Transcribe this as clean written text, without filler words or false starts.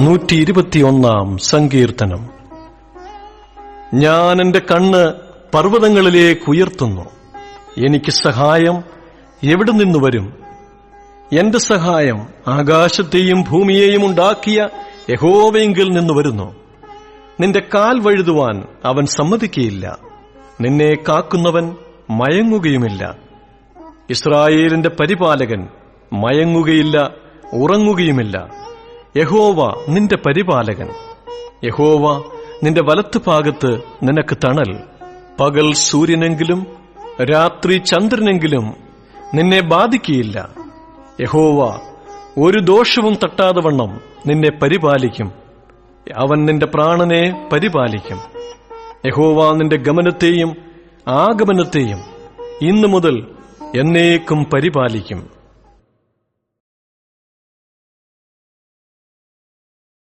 121 സങ്കീർത്തനം. ഞാൻ എന്റെ കണ്ണ് പർവ്വതങ്ങളിലേക്ക് ഉയർത്തുന്നു. എനിക്ക് സഹായം എവിടെ നിന്ന് വരും? എന്റെ സഹായം ആകാശത്തെയും ഭൂമിയെയും ഉണ്ടാക്കിയ യഹോവയിങ്കിൽ നിന്ന് വരുന്നു. നിന്റെ കാൽ വഴുതുവാൻ അവൻ സമ്മതിക്കുകയില്ല. നിന്നെ കാക്കുന്നവൻ മയങ്ങുകയുമില്ല. ഇസ്രായേലിന്റെ പരിപാലകൻ മയങ്ങുകയില്ല, ഉറങ്ങുകയുമില്ല. യഹോവ നിന്റെ പരിപാലകൻ. യഹോവ നിന്റെ വലത്തുഭാഗത്ത് നിനക്ക് തണൽ. പകൽ സൂര്യനെങ്കിലും രാത്രി ചന്ദ്രനെങ്കിലും നിന്നെ ബാധിക്കുകയില്ല. യഹോവ ഒരു ദോഷവും തട്ടാതെ വണ്ണം നിന്നെ പരിപാലിക്കും. അവൻ നിന്റെ പ്രാണനെ പരിപാലിക്കും. യഹോവ നിന്റെ ഗമനത്തെയും ആഗമനത്തെയും ഇന്നു മുതൽ എന്നേക്കും പരിപാലിക്കും.